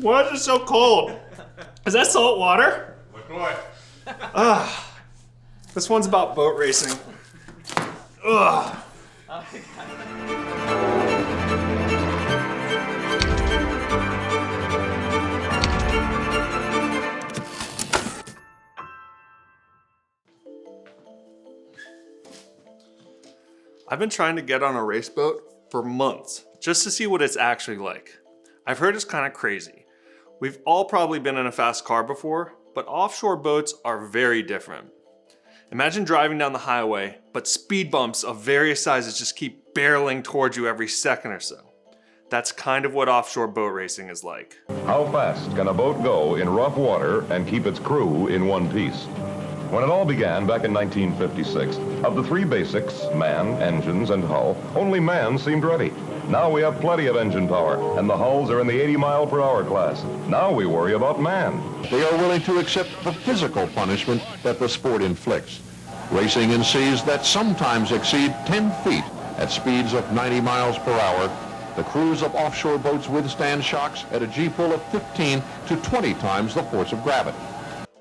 Why is it so cold? Is that salt water? This one's about boat racing. Ugh. I've been trying to get on a race boat for months just to see what it's actually like. I've heard it's kind of crazy. We've all probably been in a fast car before, but offshore boats are very different. Imagine driving down the highway, but speed bumps of various sizes just keep barreling towards you every second or so. That's kind of what offshore boat racing is like. How fast can a boat go in rough water and keep its crew in one piece? When it all began back in 1956, of the three basics, man, engines, and hull, only man seemed ready. Now we have plenty of engine power, and the hulls are in the 80-mile-per-hour class. Now we worry about man. They are willing to accept the physical punishment that the sport inflicts. Racing in seas that sometimes exceed 10 feet at speeds of 90 miles per hour, the crews of offshore boats withstand shocks at a G-pull of 15 to 20 times the force of gravity.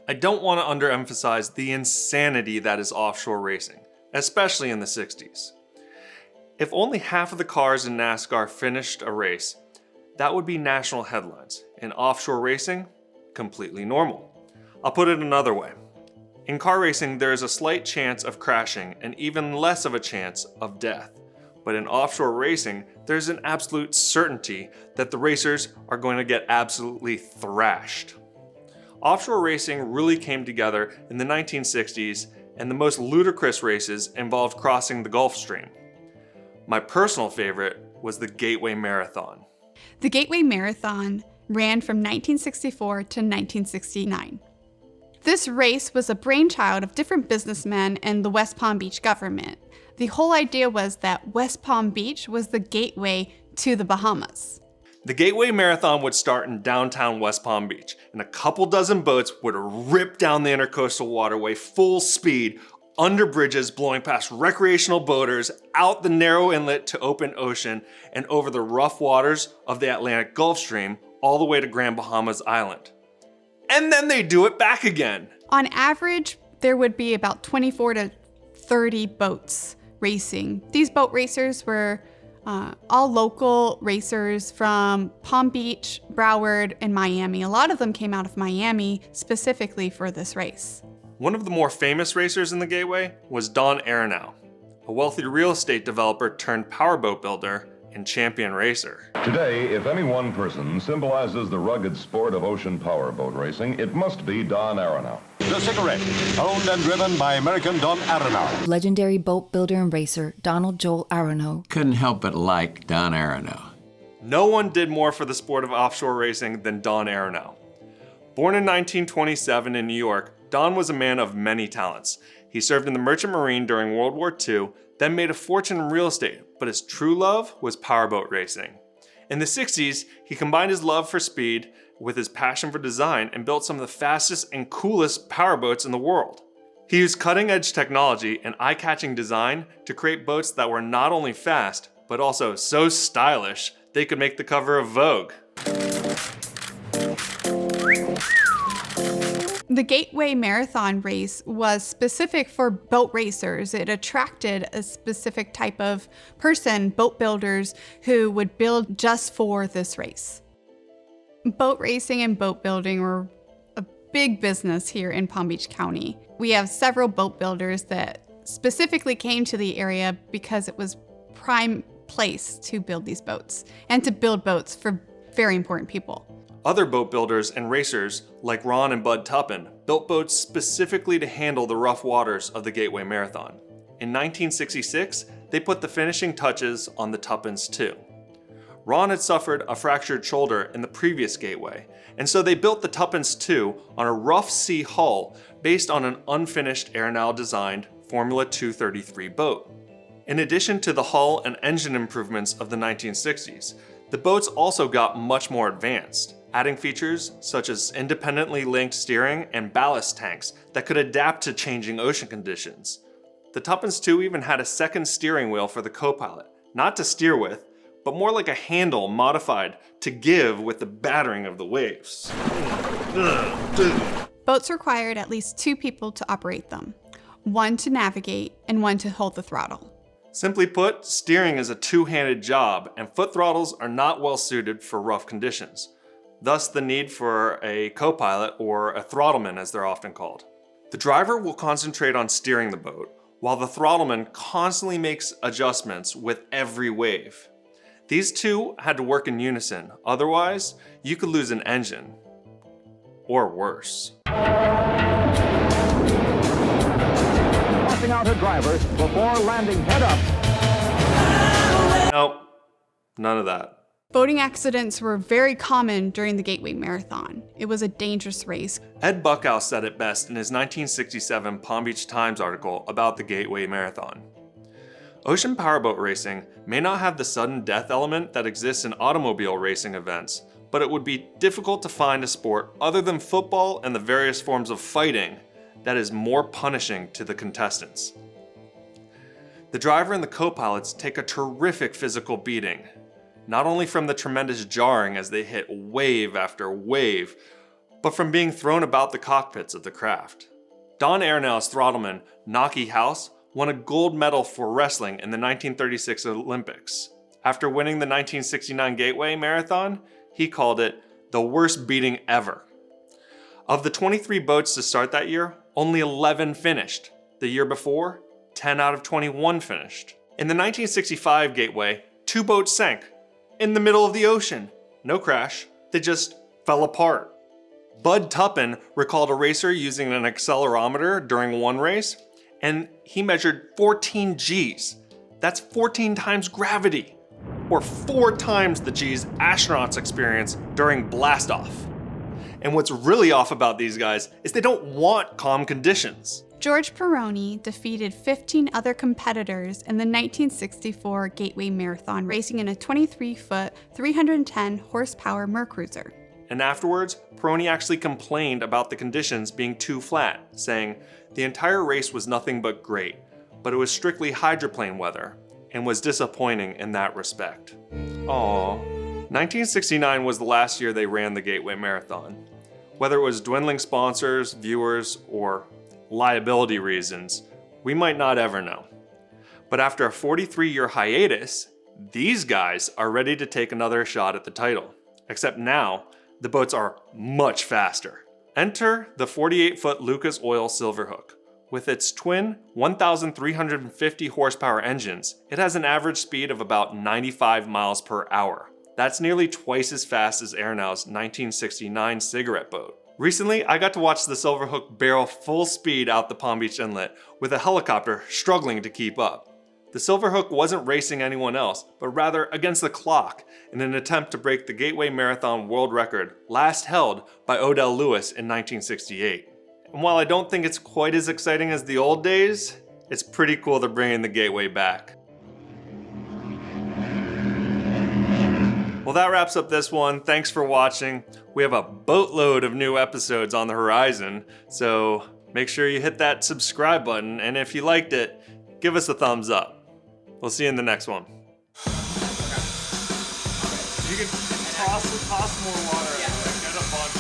I don't want to underemphasize the insanity that is offshore racing, especially in the 60s. If only half of the cars in NASCAR finished a race, that would be national headlines. In offshore racing, completely normal. I'll put it another way. In car racing, there is a slight chance of crashing and even less of a chance of death. But in offshore racing, there's an absolute certainty that the racers are going to get absolutely thrashed. Offshore racing really came together in the 1960s, and the most ludicrous races involved crossing the Gulf Stream. My personal favorite was the Gateway Marathon. The Gateway Marathon ran from 1964 to 1969. This race was a brainchild of different businessmen and the West Palm Beach government. The whole idea was that West Palm Beach was the gateway to the Bahamas. The Gateway Marathon would start in downtown West Palm Beach, and a couple dozen boats would rip down the intercoastal waterway full speed, under bridges blowing past recreational boaters, out the narrow inlet to open ocean, and over the rough waters of the Atlantic Gulf Stream, all the way to Grand Bahamas Island. And then they do it back again. On average, there would be about 24 to 30 boats racing. These boat racers were all local racers from Palm Beach, Broward, and Miami. A lot of them came out of Miami specifically for this race. One of the more famous racers in the Gateway was Don Aronow, a wealthy real estate developer turned powerboat builder and champion racer. Today, if any one person symbolizes the rugged sport of ocean powerboat racing, it must be Don Aronow. The Cigarette, owned and driven by American Don Aronow. Legendary boat builder and racer Donald Joel Aronow. Couldn't help but like Don Aronow. No one did more for the sport of offshore racing than Don Aronow. Born in 1927 in New York, Don was a man of many talents. He served in the Merchant Marine during World War II, then made a fortune in real estate, but his true love was powerboat racing. In the 60s, he combined his love for speed with his passion for design and built some of the fastest and coolest powerboats in the world. He used cutting-edge technology and eye-catching design to create boats that were not only fast, but also so stylish they could make the cover of Vogue. The Gateway Marathon race was specific for boat racers. It attracted a specific type of person, boat builders, who would build just for this race. Boat racing and boat building were a big business here in Palm Beach County. We have several boat builders that specifically came to the area because it was prime place to build these boats and to build boats for very important people. Other boat builders and racers, like Ron and Bud Tuppen, built boats specifically to handle the rough waters of the Gateway Marathon. In 1966, they put the finishing touches on the Tuppens too. Ron had suffered a fractured shoulder in the previous Gateway, and so they built the Tuppens 2 on a rough sea hull based on an unfinished Aronow-designed Formula 233 boat. In addition to the hull and engine improvements of the 1960s, the boats also got much more advanced, adding features such as independently linked steering and ballast tanks that could adapt to changing ocean conditions. The Tuppens 2 even had a second steering wheel for the co-pilot, not to steer with, but more like a handle modified to give with the battering of the waves. Boats required at least 2 people to operate them, one to navigate and one to hold the throttle. Simply put, steering is a two-handed job, and foot throttles are not well suited for rough conditions. Thus the need for a co-pilot, or a throttleman as they're often called. The driver will concentrate on steering the boat, while the throttleman constantly makes adjustments with every wave. These two had to work in unison, otherwise you could lose an engine. Or worse. Passing out her driver before landing head up. Nope, none of that. Boating accidents were very common during the Gateway Marathon. It was a dangerous race. Ed Buckhouse said it best in his 1967 Palm Beach Times article about the Gateway Marathon. Ocean powerboat racing may not have the sudden death element that exists in automobile racing events, but it would be difficult to find a sport other than football and the various forms of fighting that is more punishing to the contestants. The driver and the co-pilots take a terrific physical beating, not only from the tremendous jarring as they hit wave after wave, but from being thrown about the cockpits of the craft. Don Arenow's throttleman, Knocky House, won a gold medal for wrestling in the 1936 Olympics. After winning the 1969 Gateway Marathon, he called it the worst beating ever. Of the 23 boats to start that year, only 11 finished. The year before, 10 out of 21 finished. In the 1965 Gateway, 2 boats sank in the middle of the ocean. No crash, they just fell apart. Bud Tuppen recalled a racer using an accelerometer during one race, and he measured 14 Gs. That's 14 times gravity, or 4 times the Gs astronauts experience during blastoff. And what's really off about these guys is they don't want calm conditions. George Peroni defeated 15 other competitors in the 1964 Gateway Marathon, racing in a 23-foot, 310-horsepower Mercruiser. And afterwards, Peroni actually complained about the conditions being too flat, saying, "The entire race was nothing but great, but it was strictly hydroplane weather, and was disappointing in that respect." Aww. 1969 was the last year they ran the Gateway Marathon. Whether it was dwindling sponsors, viewers, or liability reasons, we might not ever know. But after a 43-year hiatus, these guys are ready to take another shot at the title. Except now, the boats are much faster. Enter the 48-foot Lucas Oil Silverhook. With its twin 1,350 horsepower engines, it has an average speed of about 95 miles per hour. That's nearly twice as fast as Arenow's 1969 cigarette boat. Recently, I got to watch the Silverhook barrel full speed out the Palm Beach Inlet with a helicopter struggling to keep up. The Silverhook wasn't racing anyone else, but rather against the clock in an attempt to break the Gateway Marathon world record last held by Odell Lewis in 1968. And while I don't think it's quite as exciting as the old days, it's pretty cool they're bringing the Gateway back. Well, that wraps up this one. Thanks for watching. We have a boatload of new episodes on the horizon, so make sure you hit that subscribe button, and if you liked it, give us a thumbs up. We'll see you in the next one. You can toss more water. Yeah. Get a bunch.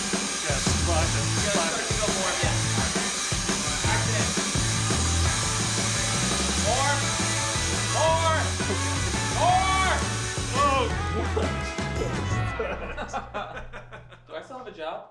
Yeah, splash it. Splash it. Do I still have a job?